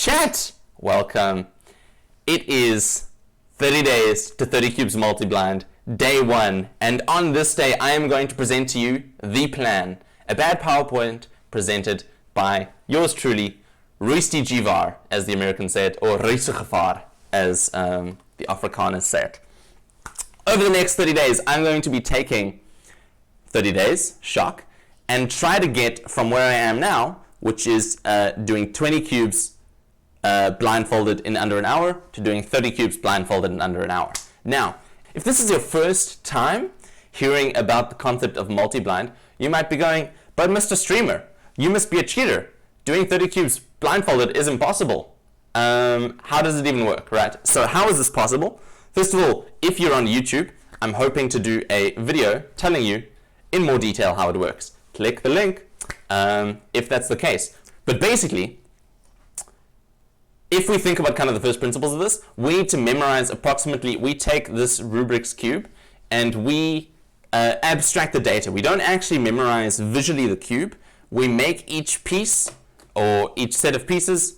Chat! Welcome. It is 30 days to 30 cubes multi-blind, day 1, and on this day I am going to present to you the plan, a bad PowerPoint presented by yours truly, Roosty Jivar, as the Americans say it, or Reisugefar, as the Afrikaners say it. Over the next 30 days, I'm going to be taking 30 days, shock, and try to get from where I am now, which is doing 20 cubes blindfolded in under an hour, to doing 30 cubes blindfolded in under an hour. Now, if this is your first time hearing about the concept of multi-blind, you might be going, but Mr. Streamer, you must be a cheater. Doing 30 cubes blindfolded is impossible. How does it even work, right? So how is this possible? First of all, if you're on YouTube, I'm hoping to do a video telling you in more detail how it works. Click the link if that's the case. But basically, if we think about kind of the first principles of this, we need to memorize approximately, we take this Rubik's Cube and we abstract the data. We don't actually memorize visually the cube. We make each piece or each set of pieces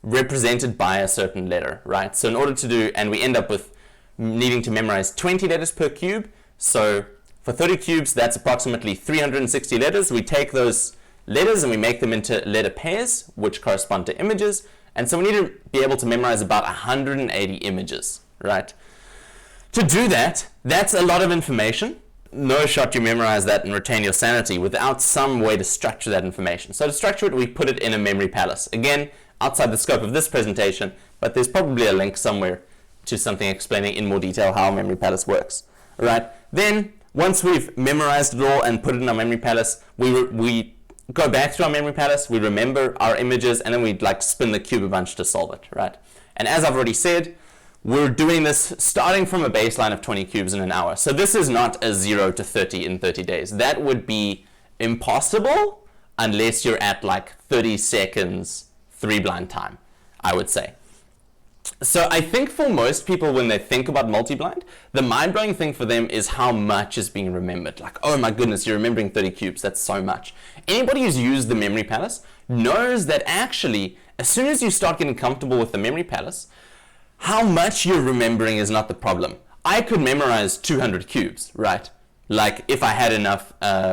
represented by a certain letter, right? So in order to do, and we end up with needing to memorize 20 letters per cube. So for 30 cubes, that's approximately 360 letters. We take those letters and we make them into letter pairs, which correspond to images. And so we need to be able to memorize about 180 images, right? To do that, that's a lot of information. No shot you memorize that and retain your sanity without some way to structure that information. So to structure it, we put it in a memory palace. Again, outside the scope of this presentation, but there's probably a link somewhere to something explaining in more detail how a memory palace works, right? Then, once we've memorized it all and put it in our memory palace, we go back to our memory palace, we remember our images, and then we'd like spin the cube a bunch to solve it, right? And as I've already said, we're doing this starting from a baseline of 20 cubes in an hour. So this is not a 0 to 30 in 30 days. That would be impossible unless you're at like 30 seconds 3 blind time, I would say. So I think for most people, when they think about multi-blind, the mind-blowing thing for them is how much is being remembered. Like, oh my goodness, you're remembering 30 cubes, that's so much. Anybody who's used the memory palace knows that actually, as soon as you start getting comfortable with the memory palace, how much you're remembering is not the problem. I could memorize 200 cubes, right? Like, if I had enough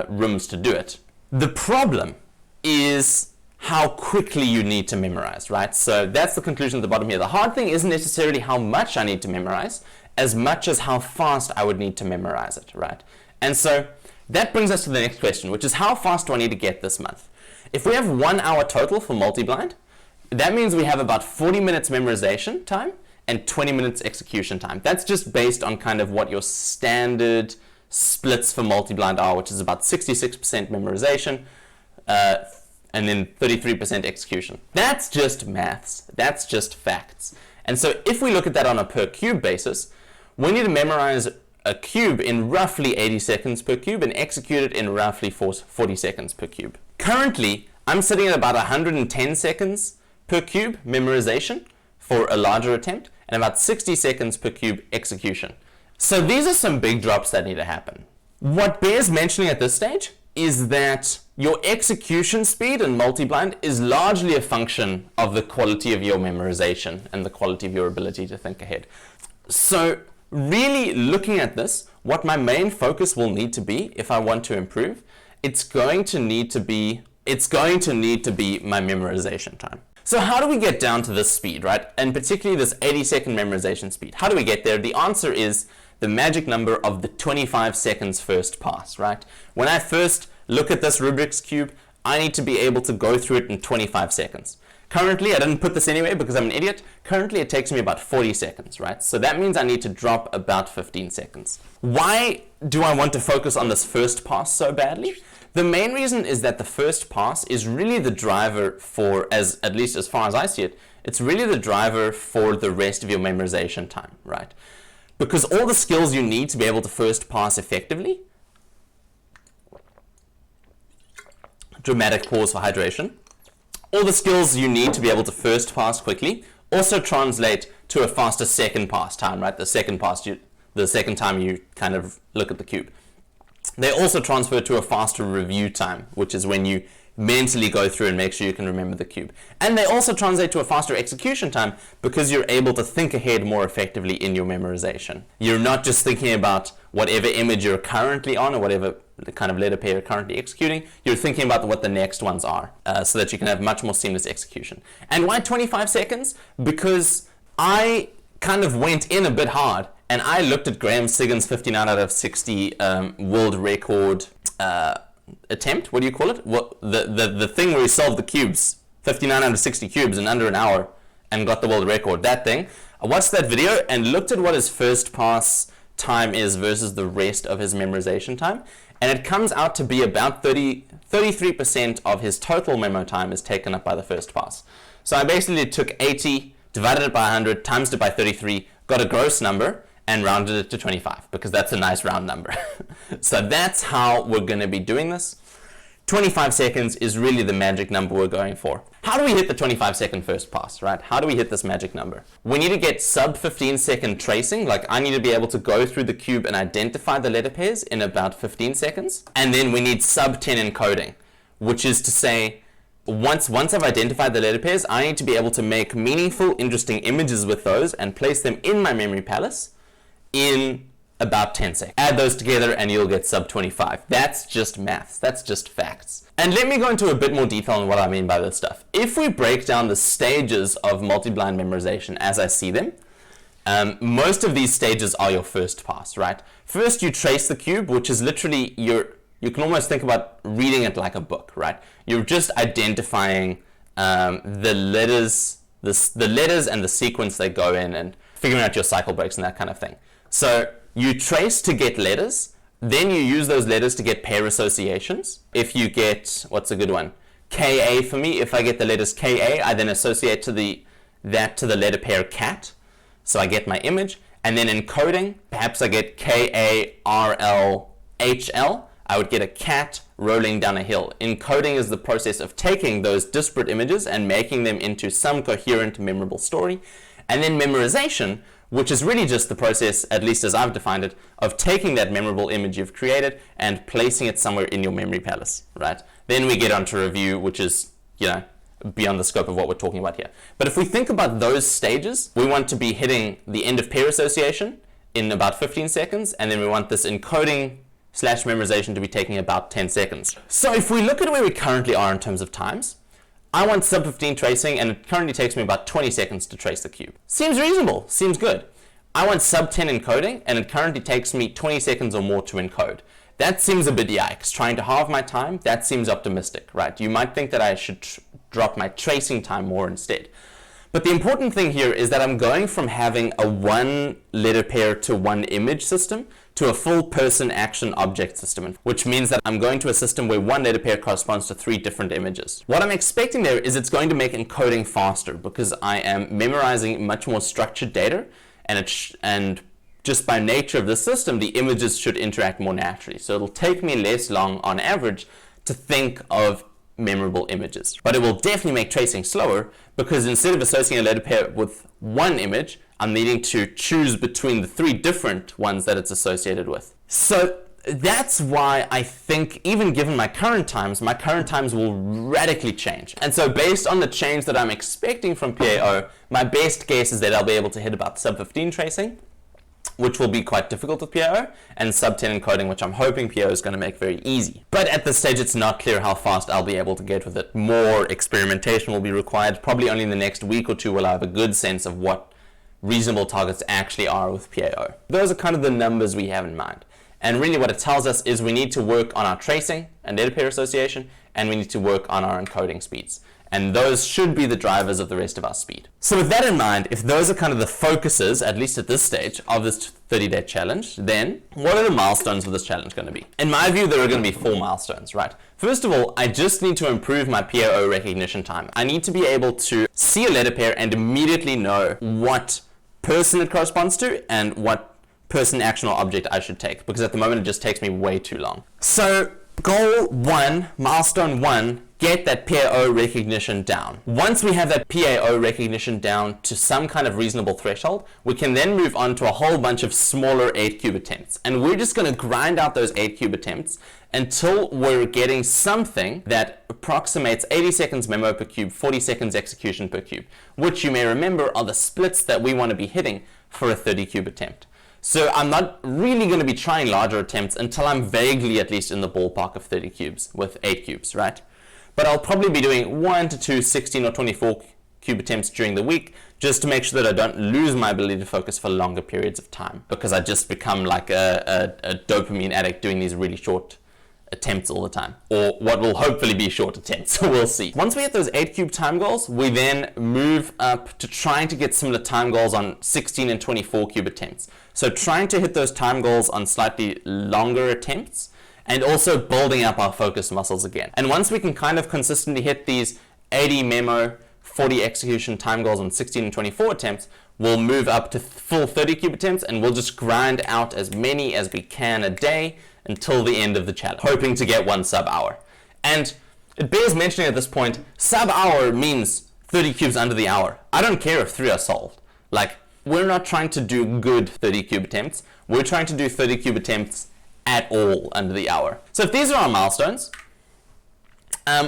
rooms to do it. The problem is how quickly you need to memorize, right? So that's the conclusion at the bottom here. The hard thing isn't necessarily how much I need to memorize, as much as how fast I would need to memorize it, right? And so that brings us to the next question, which is how fast do I need to get this month? If we have 1 hour total for multi-blind, that means we have about 40 minutes memorization time and 20 minutes execution time. That's just based on kind of what your standard splits for multi-blind are, which is about 66% memorization, and then 33% execution. That's just maths. That's just facts. And so if we look at that on a per cube basis, we need to memorize a cube in roughly 80 seconds per cube and execute it in roughly 40 seconds per cube. Currently, I'm sitting at about 110 seconds per cube memorization for a larger attempt and about 60 seconds per cube execution. So these are some big drops that need to happen. What bears mentioning at this stage is that your execution speed in multi-blind is largely a function of the quality of your memorization and the quality of your ability to think ahead. So really looking at this, what my main focus will need to be if I want to improve, it's going to need to be my memorization time. So how do we get down to this speed, right? And particularly this 80-second memorization speed. How do we get there? The answer is the magic number of the 25 seconds first pass, right? When I first look at this Rubik's Cube, I need to be able to go through it in 25 seconds. Currently, I didn't put this anyway because I'm an idiot. Currently, it takes me about 40 seconds, right? So that means I need to drop about 15 seconds. Why do I want to focus on this first pass so badly? The main reason is that the first pass is really the driver for, at least as far as I see it, it's really the driver for the rest of your memorization time, right? Because all the skills you need to be able to first pass effectively, dramatic pause for hydration, all the skills you need to be able to first pass quickly also translate to a faster second pass time, right? The second time you kind of look at the cube. They also transfer to a faster review time, which is when you mentally go through and make sure you can remember the cube. And they also translate to a faster execution time because you're able to think ahead more effectively in your memorization. You're not just thinking about whatever image you're currently on or whatever the kind of letter pair you're currently executing. You're thinking about what the next ones are so that you can have much more seamless execution. And why 25 seconds? Because I kind of went in a bit hard and I looked at Graham Siggin's 59 out of 60 world record attempt. What do you call it? What the thing where he solved the cubes, 59 out of 60 cubes in under an hour and got the world record. That thing. I watched that video and looked at what his first pass time is versus the rest of his memorization time, and it comes out to be about 33% of his total memo time is taken up by the first pass. So I basically took 80, divided it by 100, times it by 33, got a gross number, and rounded it to 25 because that's a nice round number. So that's how we're going to be doing this. 25 seconds is really the magic number we're going for. How do we hit the 25-second first pass, right? How do we hit this magic number? We need to get sub 15-second tracing. Like I need to be able to go through the cube and identify the letter pairs in about 15 seconds. And then we need sub 10 encoding, which is to say, once I've identified the letter pairs, I need to be able to make meaningful, interesting images with those and place them in my memory palace in about 10 seconds. Add those together and you'll get sub 25. That's just maths. That's just facts. And let me go into a bit more detail on what I mean by this stuff. If we break down the stages of multi-blind memorization as I see them, most of these stages are your first pass, right? First, you trace the cube, which is literally you can almost think about reading it like a book, right? You're just identifying the letters and the sequence they go in and figuring out your cycle breaks and that kind of thing. So you trace to get letters, then you use those letters to get pair associations. If you get, what's a good one? KA for me, if I get the letters KA, I then associate to the letter pair cat. So I get my image. And then encoding, perhaps I get KARLHL. I would get a cat rolling down a hill. Encoding is the process of taking those disparate images and making them into some coherent, memorable story. And then memorization, which is really just the process, at least as I've defined it, of taking that memorable image you've created and placing it somewhere in your memory palace, right? Then we get onto review, which is, beyond the scope of what we're talking about here. But if we think about those stages, we want to be hitting the end of pair association in about 15 seconds, and then we want this encoding / memorization to be taking about 10 seconds. So if we look at where we currently are in terms of times, I want sub 15 tracing, and it currently takes me about 20 seconds to trace the cube. Seems reasonable, seems good. I want sub 10 encoding, and it currently takes me 20 seconds or more to encode. That seems a bit yikes. Trying to halve my time, that seems optimistic, right? You might think that I should drop my tracing time more instead. But the important thing here is that I'm going from having a one letter pair to one image system to a full person action object system, which means that I'm going to a system where one letter pair corresponds to 3 different images. What I'm expecting there is it's going to make encoding faster because I am memorizing much more structured data, and just by nature of the system, the images should interact more naturally. So it'll take me less long on average to think of memorable images. But it will definitely make tracing slower because instead of associating a letter pair with one image, I'm needing to choose between the 3 different ones that it's associated with. So that's why I think, even given my current times will radically change. And so based on the change that I'm expecting from PAO, my best guess is that I'll be able to hit about sub 15 tracing, which will be quite difficult with PAO, and sub 10 encoding, which I'm hoping PAO is going to make very easy. But at this stage, it's not clear how fast I'll be able to get with it. More experimentation will be required. Probably only in the next week or 2 will I have a good sense of what reasonable targets actually are with PAO. Those are kind of the numbers we have in mind. And really what it tells us is we need to work on our tracing and letter pair association, and we need to work on our encoding speeds. And those should be the drivers of the rest of our speed. So with that in mind, if those are kind of the focuses, at least at this stage, of this 30-day challenge, then what are the milestones of this challenge going to be? In my view, there are going to be 4 milestones, right? First of all, I just need to improve my PAO recognition time. I need to be able to see a letter pair and immediately know what person it corresponds to and what person, action, or object I should take, because at the moment it just takes me way too long. So goal 1, milestone 1, get that PAO recognition down. Once we have that PAO recognition down to some kind of reasonable threshold, we can then move on to a whole bunch of smaller 8-cube attempts. And we're just going to grind out those 8-cube attempts until we're getting something that approximates 80 seconds memo per cube, 40 seconds execution per cube, which you may remember are the splits that we want to be hitting for a 30-cube attempt. So I'm not really going to be trying larger attempts until I'm vaguely at least in the ballpark of 30 cubes with 8 cubes, right? But I'll probably be doing 1 to 2 16 or 24 cube attempts during the week, just to make sure that I don't lose my ability to focus for longer periods of time, because I just become like a dopamine addict doing these really short attempts all the time, or what will hopefully be short attempts. We'll see. Once we hit those 8-cube time goals, we then move up to trying to get similar time goals on 16 and 24 cube attempts. So trying to hit those time goals on slightly longer attempts, and also building up our focus muscles again. And once we can kind of consistently hit these 80 memo, 40 execution time goals on 16 and 24 attempts, we'll move up to full 30 cube attempts, and we'll just grind out as many as we can a day until the end of the challenge, hoping to get 1 sub-hour. And it bears mentioning at this point, sub-hour means 30 cubes under the hour. I don't care if 3 are solved. Like, we're not trying to do good 30 cube attempts. We're trying to do 30 cube attempts at all under the hour. So if these are our milestones,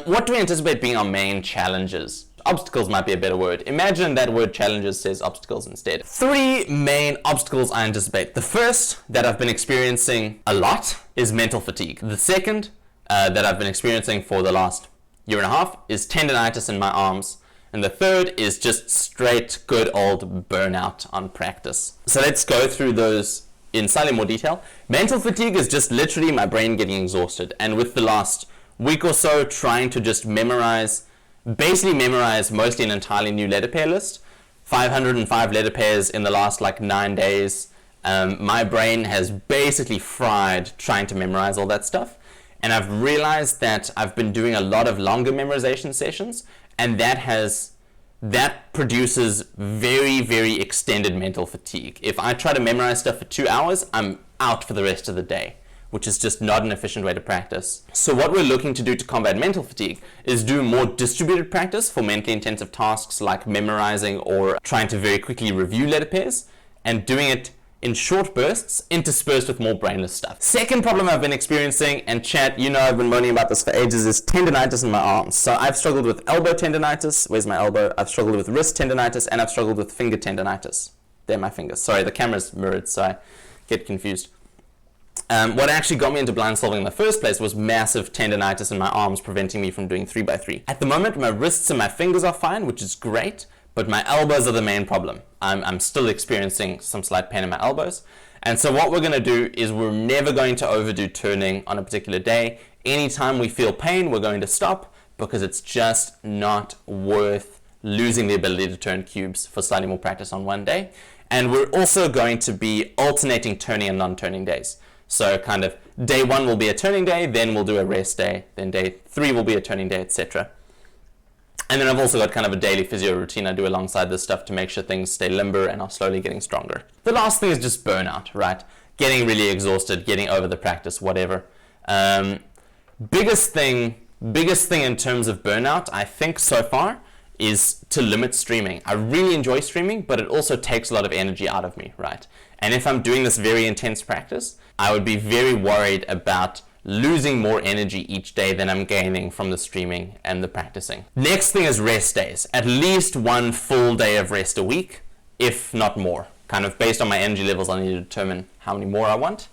what do we anticipate being our main challenges? Obstacles might be a better word. Imagine that word challenges says obstacles instead. 3 main obstacles I anticipate. The first that I've been experiencing a lot is mental fatigue. The second that I've been experiencing for the last year and a half is tendonitis in my arms. And the third is just straight good old burnout on practice. So let's go through those in slightly more detail. Mental fatigue is just literally my brain getting exhausted. And with the last week or so trying to just basically memorize mostly an entirely new letter pair list, 505 letter pairs in the last like 9 days. My brain has basically fried trying to memorize all that stuff. And I've realized that I've been doing a lot of longer memorization sessions, and that produces very, very extended mental fatigue. If I try to memorize stuff for 2 hours, I'm out for the rest of the day, which is just not an efficient way to practice. So what we're looking to do to combat mental fatigue is do more distributed practice for mentally intensive tasks like memorizing or trying to very quickly review letter pairs, and doing it in short bursts interspersed with more brainless stuff. Second problem I've been experiencing, and chat, you know I've been moaning about this for ages, is tendonitis in my arms. So I've struggled with elbow tendonitis. Where's my elbow? I've struggled with wrist tendonitis, and I've struggled with finger tendonitis. They're my fingers. Sorry, the camera's mirrored, so I get confused. What actually got me into blind solving in the first place was massive tendonitis in my arms preventing me from doing 3x3. At the moment, my wrists and my fingers are fine, which is great, but my elbows are the main problem. I'm still experiencing some slight pain in my elbows. And so what we're going to do is we're never going to overdo turning on a particular day. Anytime we feel pain, we're going to stop, because it's just not worth losing the ability to turn cubes for slightly more practice on one day. And we're also going to be alternating turning and non-turning days. So kind of day 1 will be a turning day, then we'll do a rest day, then day 3 will be a turning day, etc. And then I've also got kind of a daily physio routine I do alongside this stuff to make sure things stay limber and are slowly getting stronger. The last thing is just burnout, right? Getting really exhausted, getting over the practice, whatever. Biggest thing in terms of burnout, I think so far, is to limit streaming. I really enjoy streaming, but it also takes a lot of energy out of me, right? And if I'm doing this very intense practice, I would be very worried about losing more energy each day than I'm gaining from the streaming and the practicing. Next thing is rest days. At least 1 full day of rest a week, if not more. Kind of based on my energy levels, I need to determine how many more I want.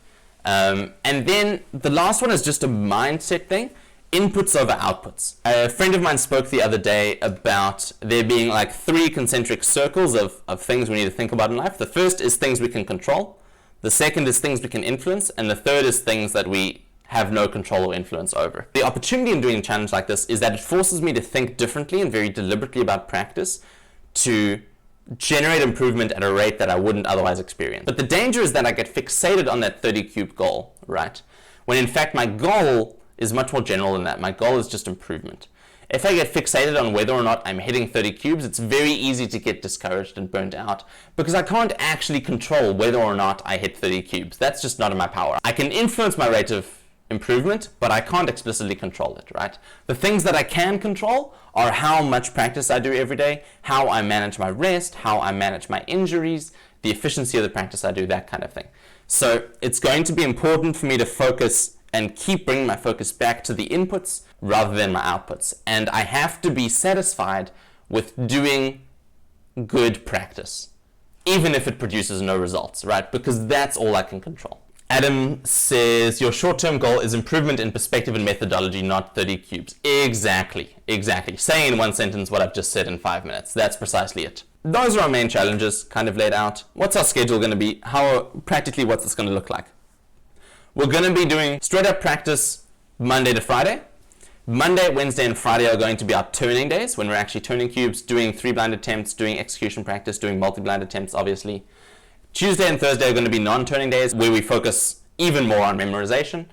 And then the last one is just a mindset thing. Inputs over outputs. A friend of mine spoke the other day about there being like 3 concentric circles of things we need to think about in life. The first is things we can control. The second is things we can influence. And the third is things that we have no control or influence over. The opportunity in doing a challenge like this is that it forces me to think differently and very deliberately about practice to generate improvement at a rate that I wouldn't otherwise experience. But the danger is that I get fixated on that 30 cube goal, right? When in fact my goal is much more general than that. My goal is just improvement. If I get fixated on whether or not I'm hitting 30 cubes, it's very easy to get discouraged and burnt out, because I can't actually control whether or not I hit 30 cubes. That's just not in my power. I can influence my rate of improvement, but I can't explicitly control it, right? The things that I can control are how much practice I do every day, how I manage my rest, how I manage my injuries, the efficiency of the practice I do, that kind of thing. So it's going to be important for me to focus and keep bringing my focus back to the inputs rather than my outputs. And I have to be satisfied with doing good practice, even if it produces no results, right? Because that's all I can control. Adam says, your short-term goal is improvement in perspective and methodology, not 30 cubes. Exactly. Saying in one sentence what I've just said in 5 minutes. That's precisely it. Those are our main challenges, kind of laid out. What's our schedule going to be? Practically, what's this going to look like? We're going to be doing straight up practice Monday to Friday. Monday, Wednesday, and Friday are going to be our turning days, when we're actually turning cubes, doing 3-blind attempts, doing execution practice, doing multi-blind attempts, obviously. Tuesday and Thursday are going to be non-turning days, where we focus even more on memorization,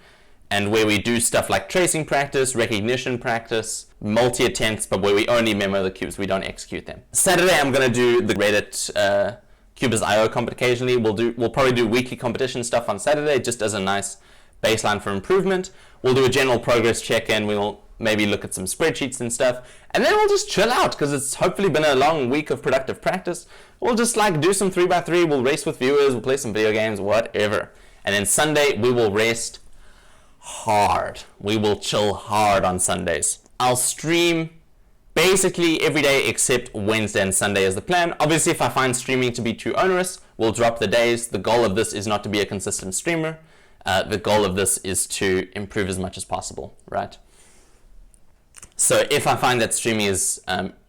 and where we do stuff like tracing practice, recognition practice, multi-attempts, but where we only memo the cubes, we don't execute them. Saturday, I'm going to do the Reddit Cubers.io comp occasionally. We'll probably do weekly competition stuff on Saturday, just as a nice baseline for improvement. We'll do a general progress check-in. We'll maybe look at some spreadsheets and stuff, and then we'll just chill out because it's hopefully been a long week of productive practice. We'll just like do some 3x3, we'll race with viewers, we'll play some video games, whatever. And then Sunday, we will rest hard. We will chill hard on Sundays. I'll stream basically every day except Wednesday and Sunday is the plan. Obviously, if I find streaming to be too onerous, we'll drop the days. The goal of this is not to be a consistent streamer. The goal of this is to improve as much as possible, right? So if I find that streaming is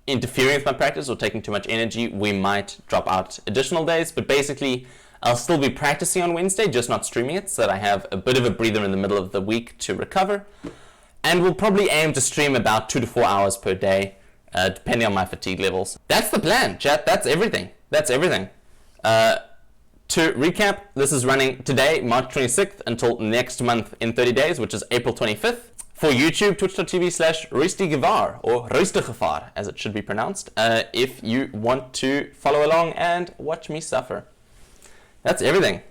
interfering with my practice or taking too much energy, we might drop out additional days. But basically, I'll still be practicing on Wednesday, just not streaming it, so that I have a bit of a breather in the middle of the week to recover. And we'll probably aim to stream about 2 to 4 hours per day, depending on my fatigue levels. That's the plan, chat. That's everything. To recap, this is running today, March 26th, until next month in 30 days, which is April 25th. For YouTube, twitch.tv/Rustigevaar, or Rustigevaar, as it should be pronounced, if you want to follow along and watch me suffer. That's everything.